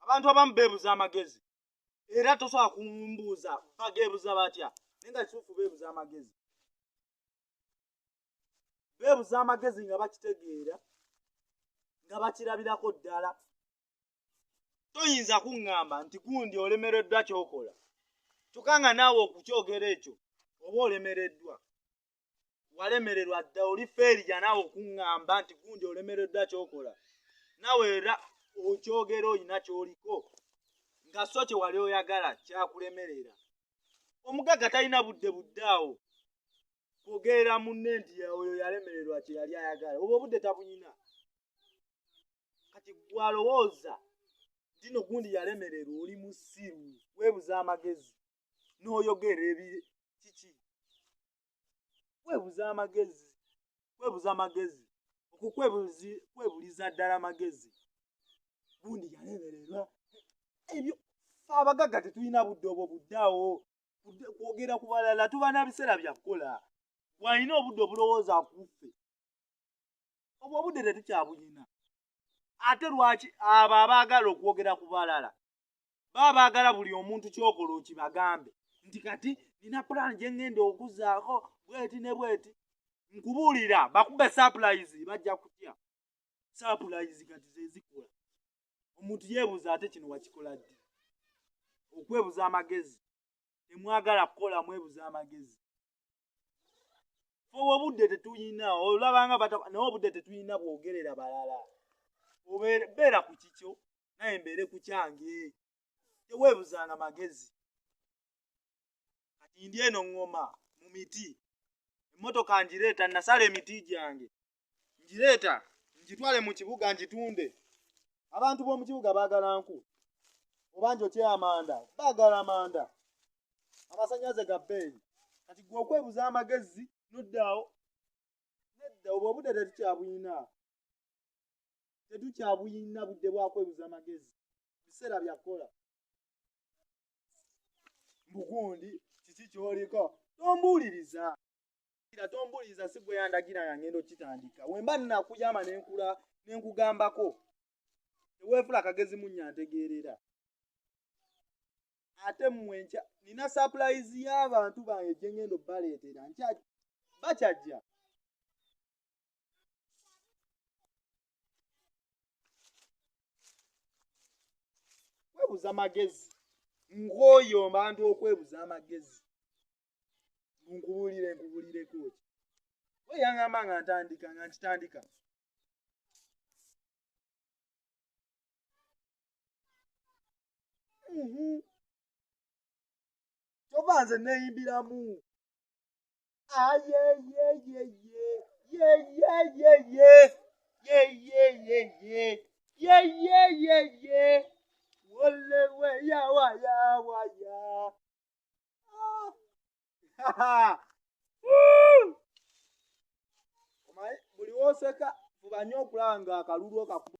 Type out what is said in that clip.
abantu abamu beebuza amagezi era tosobola kumbuuza bageebuza batya naye nga kituufu beebuza amagezi. Beebuza amagezi nga bakitegeera nga bakirabirako ddala. Toyinza kuŋŋamba nti gundi olemereddwa kyokola tukanga naawe okukyogera ekyo oba olemereddwa. Walemererwa dda oli feerija naawe okuŋŋamba nti gundi olemereddwa kyokola naawe era okyogera oyina ky'oliko nga so kye wali oyagala kyakulemerera. Omugagga talina budde awo kwogerera munne nti oyo yalemererwa kye yali ayagala, obwo obudde tabuyina. Kati gwalowooza dino gundi yalemererwa oli musiru weebuza amagezi n'oyogera kiki? Weebuza amagezi okukwebuliza ddala amagezi. Gundi yalemererwa ebyo fe abagagga tetulina budde obwo buddeawo kwogera ku balala, tuba na biseera bya kukola. Bw'alina obudde obulowooza kuffe obwo obudde tetukyabuyina. Ate lwaki abo abaagala okwogera ku balala baba baagala buli omuntu kyokola okibagambe nti kati nina pulaani gye ŋŋenda okuzaako bweti ne bweti. Nkubuulira bakube surprise bajja kutya. Surprise kati ze zikola. Omuntu yeebuuza ate kino wakikola ddi? Okwebuza amagezi. Temwagala kukola mwebuza amagezi. Obwo obudde tetuyina olabanga naye obudde tetuyina bwogerera balala. Beera ku kikyo naye mbeere ku kyange. Teweebuzanga magezi. Kati ndi eno ŋŋoma mu miti. Emmotoka ngireeta nasala emiti gyange. Ngireeta ngitwale mu kibuga ngitunde. Abantu b'omu kibuga baagala nku. Oba njokye amanda baagala manda. Amasannyalaze ga bbeeyi. Kati gwe okwebuza amagezi noddaawo. Nedda obwo obudde tetukyabuyina. Tetukyabuyina budde bwa kwebuza amagezi. Biseera bya kukola. Mbugundi kiki ky'oliko? Tombuuliriza. Tombuuliriza si gwe yandagira nga ngenda okitandika. Bwe mba nnakuyama ne nkugambako. Teweefula kagezi munnya ntegeerera. Ate mmwe nkya nina surprise y'abantu bange gye ngenda obbaleetera bakyajja. Kwebuza amagezi ng'oyo abantu okwebuza amagezi. Nkubuulireko ki? Weyaŋŋamba nga nkitandika. Kyova nze neeyimbiramu. Wolewe yawaya. Buli w'oseka fuba nnyo okulaba nga akalulu okakuba.